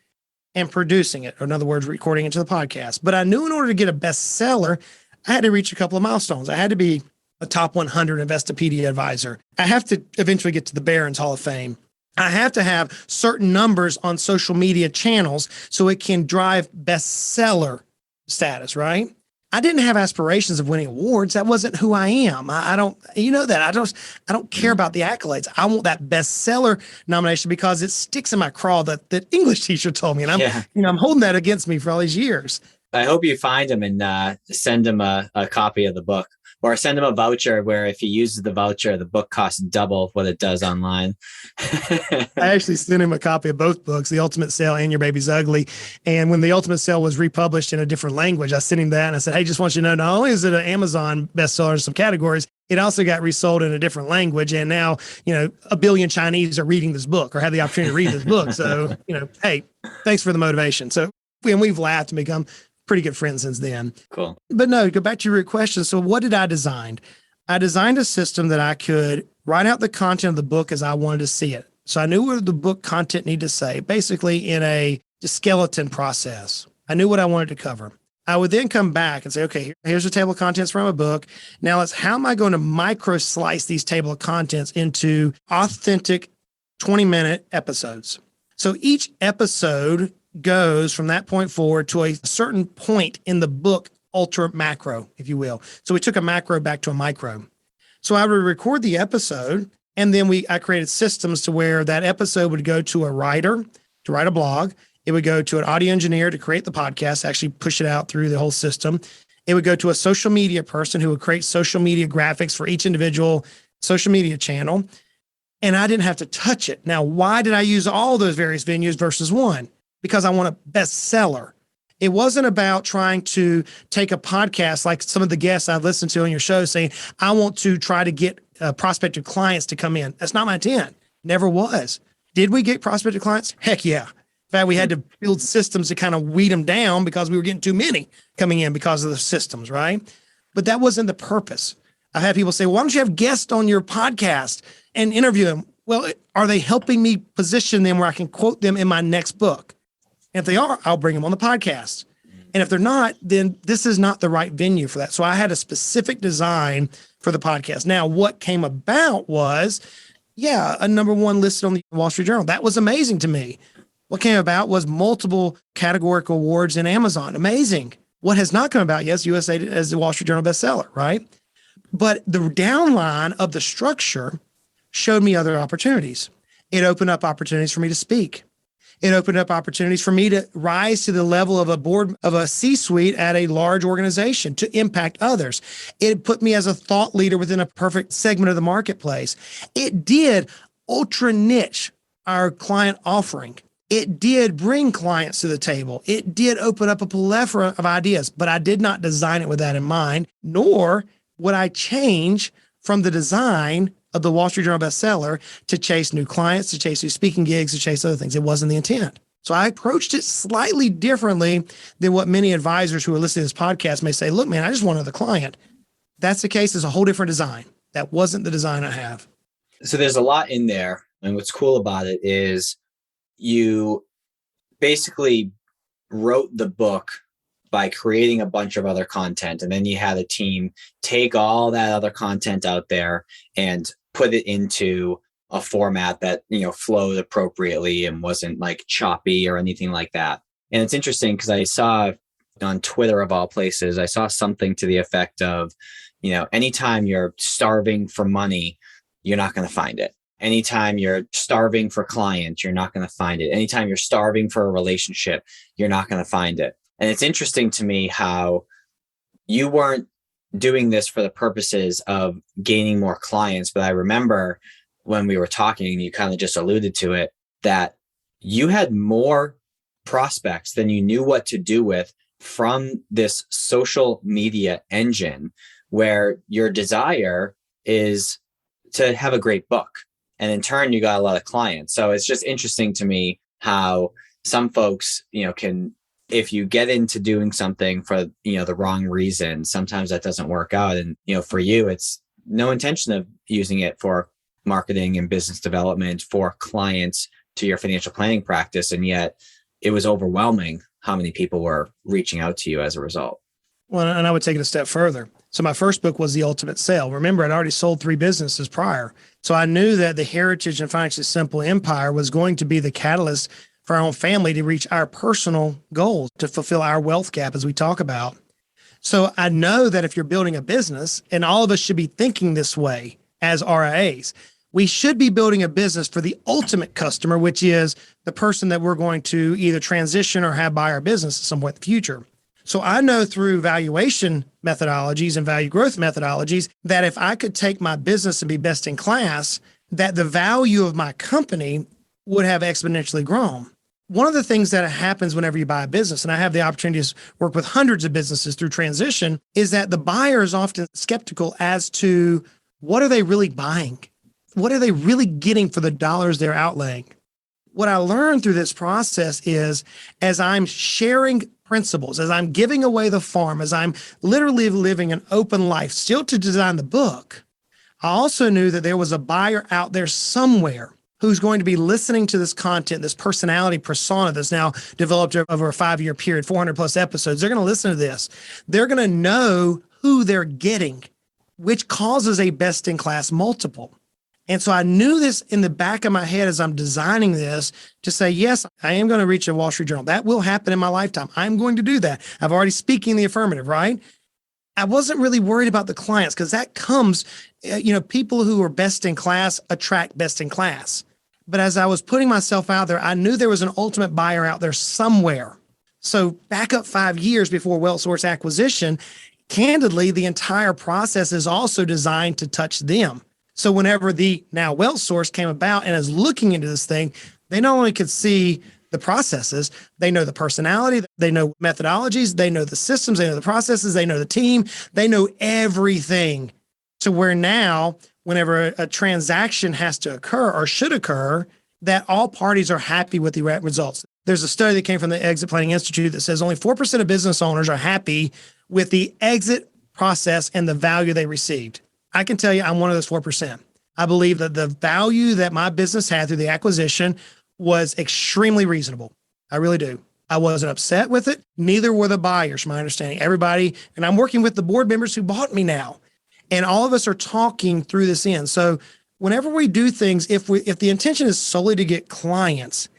Speaker 1: and producing it, or in other words, recording it to the podcast. But I knew in order to get a bestseller, I had to reach a couple of milestones. I had to be a top 100 Investopedia advisor. I have to eventually get to the Barron's Hall of Fame. I have to have certain numbers on social media channels so it can drive bestseller status, right? I didn't have aspirations of winning awards. That wasn't who I am. I don't, that. I don't care about the accolades. I want that bestseller nomination because it sticks in my craw that English teacher told me. And I'm holding that against me for all these years.
Speaker 2: I hope you find him and send him a copy of the book, or send him a voucher where if he uses the voucher, the book costs double what it does online.
Speaker 1: I actually sent him a copy of both books, The Ultimate Sale and Your Baby's Ugly. And when The Ultimate Sale was republished in a different language, I sent him that and I said, hey, just want you to know, not only is it an Amazon bestseller in some categories, it also got resold in a different language. And now, 1 billion Chinese are reading this book or have the opportunity to read this book. So, hey, thanks for the motivation. So we've laughed and become pretty good friends since then.
Speaker 2: Cool.
Speaker 1: But no, go back to your question. So what did I design? I designed a system that I could write out the content of the book as I wanted to see it. So I knew what the book content needed to say, basically in a skeleton process. I knew what I wanted to cover. I would then come back and say, okay, here's the table of contents from a book. Now how am I going to micro slice these table of contents into authentic 20-minute episodes? So each episode goes from that point forward to a certain point in the book, ultra macro, if you will. So we took a macro back to a micro. So I would record the episode, and then I created systems to where that episode would go to a writer to write a blog. It would go to an audio engineer to create the podcast, actually push it out through the whole system. It would go to a social media person who would create social media graphics for each individual social media channel. And I didn't have to touch it. Now, why did I use all those various venues versus one? Because I want a bestseller. It wasn't about trying to take a podcast like some of the guests I've listened to on your show saying, I want to try to get prospective clients to come in. That's not my intent. Never was. Did we get prospective clients? Heck yeah. In fact, we had to build systems to kind of weed them down because we were getting too many coming in because of the systems, right? But that wasn't the purpose. I've had people say, why don't you have guests on your podcast and interview them? Well, are they helping me position them where I can quote them in my next book? And if they are, I'll bring them on the podcast. And if they're not, then this is not the right venue for that. So I had a specific design for the podcast. Now, what came about was, a number one listed on the Wall Street Journal. That was amazing to me. What came about was multiple categorical awards in Amazon. Amazing. What has not come about, yes, USA as the Wall Street Journal bestseller, right? But the downline of the structure showed me other opportunities. It opened up opportunities for me to speak. It opened up opportunities for me to rise to the level of a board of a C-suite at a large organization to impact others. It put me as a thought leader within a perfect segment of the marketplace. It did ultra niche our client offering. It did bring clients to the table. It did open up a plethora of ideas, but I did not design it with that in mind, nor would I change from the design of the Wall Street Journal bestseller to chase new clients, to chase new speaking gigs, to chase other things. It wasn't the intent. So I approached it slightly differently than what many advisors who are listening to this podcast may say, look, man, I just want another client. That's the case. It's a whole different design. That wasn't the design I have.
Speaker 2: So there's a lot in there. And what's cool about it is you basically wrote the book by creating a bunch of other content. And then you had a team take all that other content out there and put it into a format that, flowed appropriately and wasn't like choppy or anything like that. And it's interesting because I saw on Twitter of all places, I saw something to the effect of, anytime you're starving for money, you're not going to find it. Anytime you're starving for clients, you're not going to find it. Anytime you're starving for a relationship, you're not going to find it. And it's interesting to me how you weren't doing this for the purposes of gaining more clients. But I remember when we were talking, you kind of just alluded to it, that you had more prospects than you knew what to do with from this social media engine, where your desire is to have a great book. And in turn, you got a lot of clients. So it's just interesting to me how some folks, can, if you get into doing something for, the wrong reason, sometimes that doesn't work out. And, for you, it's no intention of using it for marketing and business development for clients to your financial planning practice. And yet it was overwhelming how many people were reaching out to you as a result.
Speaker 1: Well, and I would take it a step further. So my first book was The Ultimate Sale. Remember, I'd already sold 3 businesses prior. So I knew that the Heritage and Financially Simple empire was going to be the catalyst for our own family to reach our personal goals, to fulfill our wealth gap as we talk about. So I know that if you're building a business, and all of us should be thinking this way as RIAs, we should be building a business for the ultimate customer, which is the person that we're going to either transition or have buy our business at some point in the future. So I know through valuation methodologies and value growth methodologies that if I could take my business and be best in class, that the value of my company would have exponentially grown. One of the things that happens whenever you buy a business, and I have the opportunity to work with hundreds of businesses through transition, is that the buyer is often skeptical as to what are they really buying? What are they really getting for the dollars they're outlaying? What I learned through this process is, as I'm sharing principles, as I'm giving away the farm, as I'm literally living an open life, still to design the book, I also knew that there was a buyer out there somewhere who's going to be listening to this content, this personality persona that's now developed over a 5-year period, 400 plus episodes. They're going to listen to this. They're going to know who they're getting, which causes a best-in-class multiple. And so I knew this in the back of my head as I'm designing this to say, yes, I am going to reach a Wall Street Journal. That will happen in my lifetime. I'm going to do that. I've already speaking the affirmative, right? I wasn't really worried about the clients because that comes, people who are best in class attract best in class. But as I was putting myself out there, I knew there was an ultimate buyer out there somewhere. So back up 5 years before WealthSource acquisition, candidly, the entire process is also designed to touch them. So whenever the now WealthSource came about and is looking into this thing, they not only could see the processes. They know the personality. They know methodologies. They know the systems. They know the processes. They know the team. They know everything. To where now, whenever a transaction has to occur or should occur, that all parties are happy with the results. There's a study that came from the Exit Planning Institute that says only 4% of business owners are happy with the exit process and the value they received. I can tell you I'm one of those 4%. I believe that the value that my business had through the acquisition was extremely reasonable. I really do. I wasn't upset with it. Neither were the buyers, from my understanding. Everybody, and I'm working with the board members who bought me now. And all of us are talking through this in. So whenever we do things, if the intention is solely to get clients,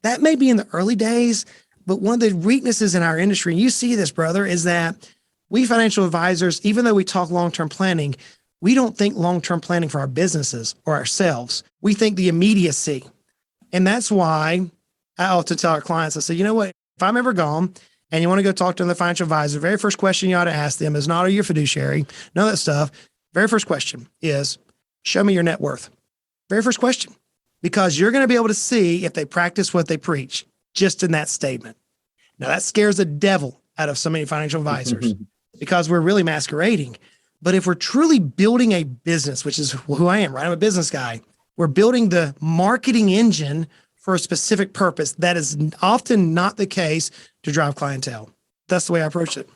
Speaker 1: that may be in the early days, but one of the weaknesses in our industry, and you see this, brother, is that we financial advisors, even though we talk long-term planning, we don't think long-term planning for our businesses or ourselves. We think the immediacy. And that's why I often tell our clients, I say, you know what, if I'm ever gone and you want to go talk to the financial advisor, the very first question you ought to ask them is not, are you a fiduciary? None of that stuff. Very first question is, show me your net worth. Very first question. Because you're going to be able to see if they practice what they preach just in that statement. Now that scares the devil out of so many financial advisors because we're really masquerading. But if we're truly building a business, which is who I am, right? I'm a business guy. We're building the marketing engine for a specific purpose. That is often not the case to drive clientele. That's the way I approach it.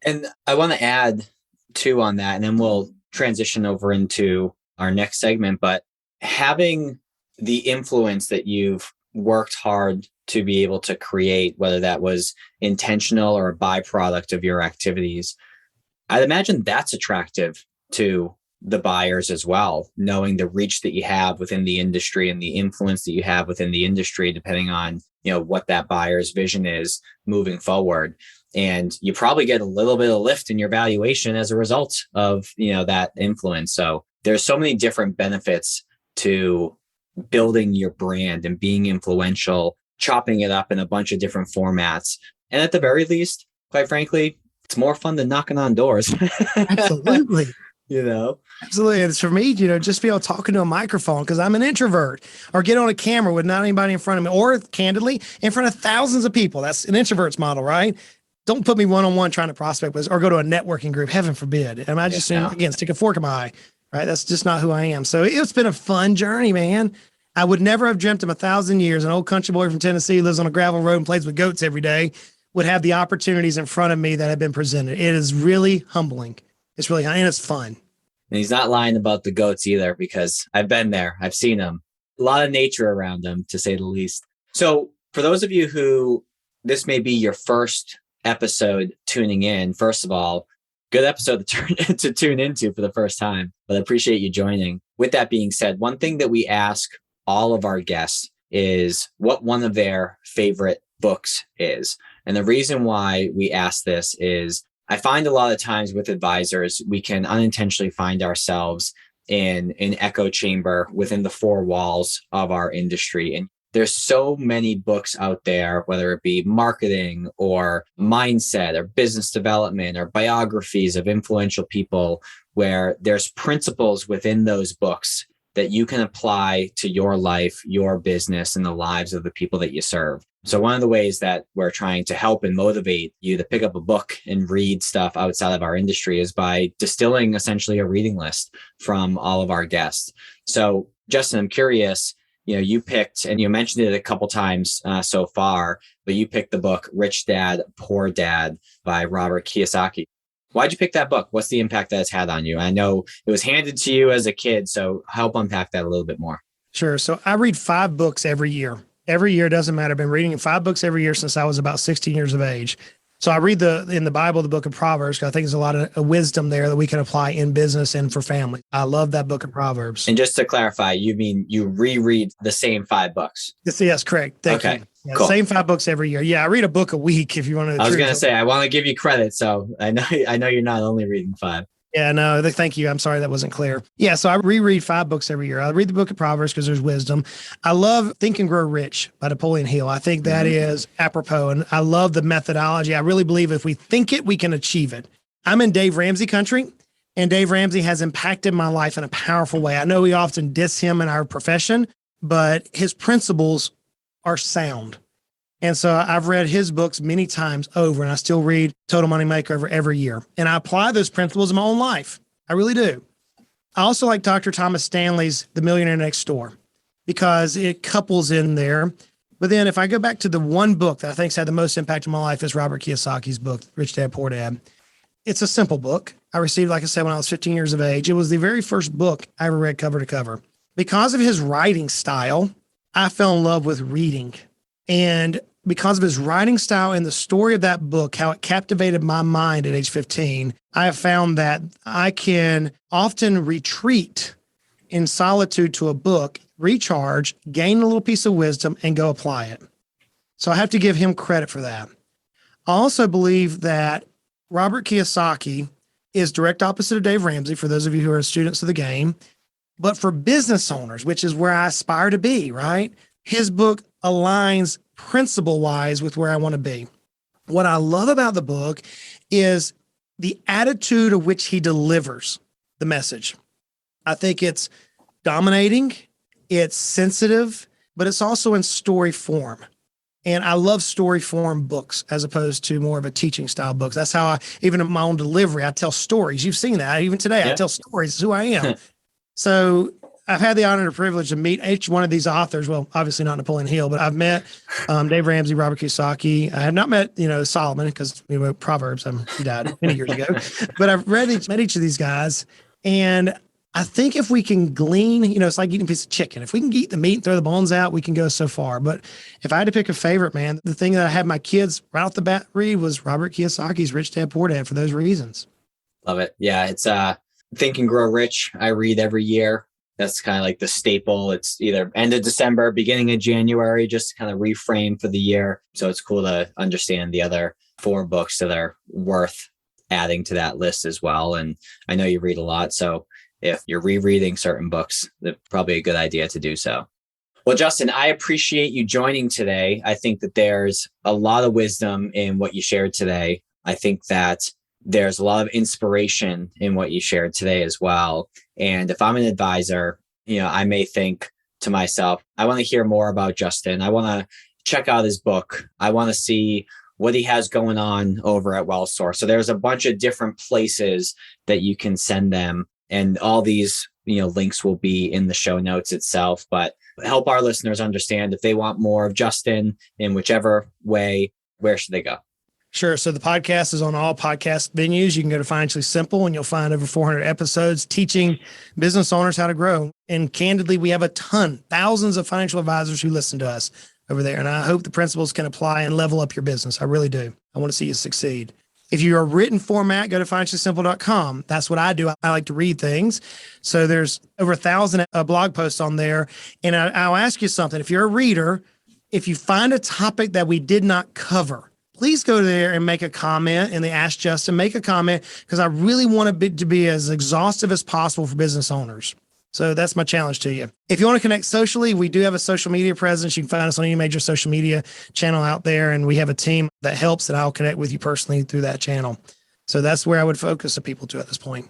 Speaker 2: And I want to add too on that, and then we'll transition over into our next segment. But having the influence that you've worked hard to be able to create, whether that was intentional or a byproduct of your activities, I'd imagine that's attractive to the buyers as well, knowing the reach that you have within the industry and the influence that you have within the industry, depending on, what that buyer's vision is moving forward. And you probably get a little bit of lift in your valuation as a result of, that influence. So there's so many different benefits to building your brand and being influential, chopping it up in a bunch of different formats. And at the very least, quite frankly, it's more fun than knocking on doors.
Speaker 1: Absolutely.
Speaker 2: Absolutely.
Speaker 1: And it's for me, just be able to talk into a microphone because I'm an introvert, or get on a camera with not anybody in front of me, or candidly in front of thousands of people. That's an introvert's model, right? Don't put me one-on-one trying to prospect with, or go to a networking group. Heaven forbid. Am I just, again, stick a fork in my eye, right? That's just not who I am. So it's been a fun journey, man. I would never have dreamt in 1,000 years an old country boy from Tennessee who lives on a gravel road and plays with goats every day would have the opportunities in front of me that have been presented. It is really humbling. It's really, and it's fun.
Speaker 2: And he's not lying about the goats either, because I've been there. I've seen them. A lot of nature around them, to say the least. So for those of you who this may be your first episode tuning in, first of all, good episode to tune into for the first time, but I appreciate you joining. With that being said, one thing that we ask all of our guests is what one of their favorite books is. And the reason why we ask this is I find a lot of times with advisors, we can unintentionally find ourselves in an echo chamber within the four walls of our industry. And there's so many books out there, whether it be marketing or mindset or business development or biographies of influential people, where there's principles within those books that you can apply to your life, your business, and the lives of the people that you serve. So one of the ways that we're trying to help and motivate you to pick up a book and read stuff outside of our industry is by distilling essentially a reading list from all of our guests. So Justin, I'm curious, you picked, and you mentioned it a couple times so far, but you picked the book Rich Dad, Poor Dad by Robert Kiyosaki. Why'd you pick that book? What's the impact that it's had on you? I know it was handed to you as a kid, so help unpack that a little bit more.
Speaker 1: Sure. So I read 5 books every year. Every year, doesn't matter. I've been reading 5 books every year since I was about 16 years of age. So I read in the Bible, the book of Proverbs, because I think there's a lot of wisdom there that we can apply in business and for family. I love that book of Proverbs.
Speaker 2: And just to clarify, you mean you reread the same 5 books?
Speaker 1: Yes, correct. Thank you. Yeah, cool. Same 5 books every year. Yeah, I read a book a week if you want to.
Speaker 2: I was going to say, I want to give you credit. So I know you're not only reading 5.
Speaker 1: Yeah, no, thank you. I'm sorry that wasn't clear. Yeah, so I reread 5 books every year. I read the book of Proverbs because there's wisdom. I love Think and Grow Rich by Napoleon Hill. I think that is apropos, and I love the methodology. I really believe if we think it, we can achieve it. I'm in Dave Ramsey country, and Dave Ramsey has impacted my life in a powerful way. I know we often diss him in our profession, but his principles are sound. And so I've read his books many times over, and I still read Total Money Makeover every year. And I apply those principles in my own life. I really do. I also like Dr. Thomas Stanley's The Millionaire Next Door because it couples in there. But then if I go back to the one book that I think's had the most impact on my life is Robert Kiyosaki's book, Rich Dad, Poor Dad. It's a simple book. I received, like I said, when I was 15 years of age. It was the very first book I ever read cover to cover. Because of his writing style, I fell in love with reading. And because of his writing style and the story of that book, how it captivated my mind at age 15, I have found that I can often retreat in solitude to a book, recharge, gain a little piece of wisdom, and go apply it. So I have to give him credit for that. I also believe that Robert Kiyosaki is direct opposite of Dave Ramsey, for those of you who are students of the game. But for business owners, which is where I aspire to be, right? His book aligns principle-wise with where I want to be. What I love about the book is the attitude of which he delivers the message. I think it's dominating, it's sensitive, but it's also in story form. And I love story form books as opposed to more of a teaching style books. That's how even in my own delivery, I tell stories. You've seen that. Even today, I tell stories. It's who I am. So I've had the honor and privilege to meet each one of these authors. Well, obviously not Napoleon Hill, but I've met Dave Ramsey, Robert Kiyosaki. I have not met, Solomon because we wrote Proverbs. He died many years ago. But I've met each of these guys. And I think if we can glean, it's like eating a piece of chicken. If we can eat the meat and throw the bones out, we can go so far. But if I had to pick a favorite, man, the thing that I had my kids right off the bat read was Robert Kiyosaki's Rich Dad, Poor Dad for those reasons.
Speaker 2: Love it. Yeah, it's Think and Grow Rich. I read every year. That's kind of like the staple. It's either end of December, beginning of January, just to kind of reframe for the year. So it's cool to understand the other 4 books that are worth adding to that list as well. And I know you read a lot. So if you're rereading certain books, that's probably a good idea to do so. Well, Justin, I appreciate you joining today. I think that there's a lot of wisdom in what you shared today. I think that there's a lot of inspiration in what you shared today as well. And if I'm an advisor, I may think to myself, I want to hear more about Justin. I want to check out his book. I want to see what he has going on over at WealthSource. So there's a bunch of different places that you can send them. And all these, links will be in the show notes itself, but help our listeners understand if they want more of Justin in whichever way, where should they go?
Speaker 1: Sure. So the podcast is on all podcast venues. You can go to Financially Simple and you'll find over 400 episodes teaching business owners how to grow. And candidly, we have thousands of financial advisors who listen to us over there. And I hope the principles can apply and level up your business. I really do. I want to see you succeed. If you're a written format, go to financiallysimple.com. That's what I do. I like to read things. So there's over 1,000 blog posts on there. And I'll ask you something. If you're a reader, if you find a topic that we did not cover, please go there and make a comment in the Ask Justin. Make a comment because I really want it to be as exhaustive as possible for business owners. So that's my challenge to you. If you want to connect socially, we do have a social media presence. You can find us on any major social media channel out there. And we have a team that helps that I'll connect with you personally through that channel. So that's where I would focus the people to at this point.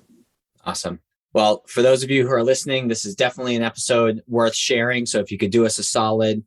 Speaker 2: Awesome. Well, for those of you who are listening, this is definitely an episode worth sharing. So if you could do us a solid,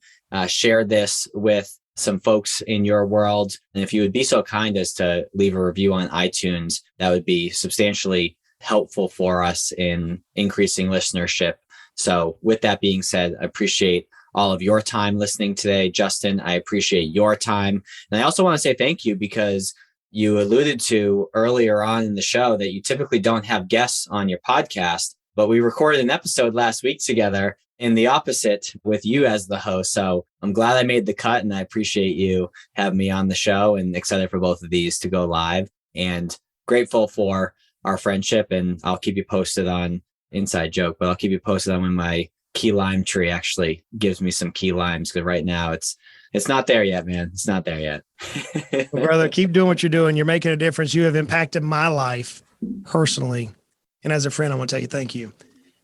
Speaker 2: share this with some folks in your world. And if you would be so kind as to leave a review on iTunes, that would be substantially helpful for us in increasing listenership. So with that being said, I appreciate all of your time listening today. Justin, I appreciate your time. And I also want to say thank you because you alluded to earlier on in the show that you typically don't have guests on your podcast, but we recorded an episode last week together in the opposite with you as the host. So I'm glad I made the cut and I appreciate you having me on the show and excited for both of these to go live and grateful for our friendship. And I'll keep you posted on inside joke, but I'll keep you posted on when my key lime tree actually gives me some key limes. Cause right now it's not there yet, man. It's not there yet.
Speaker 1: Well, brother, keep doing what you're doing. You're making a difference. You have impacted my life personally. And as a friend, I want to tell you, thank you.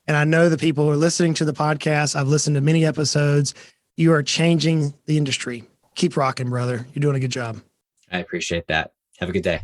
Speaker 1: And I know the people who are listening to the podcast, I've listened to many episodes. You are changing the industry. Keep rocking, brother. You're doing a good job.
Speaker 2: I appreciate that. Have a good day.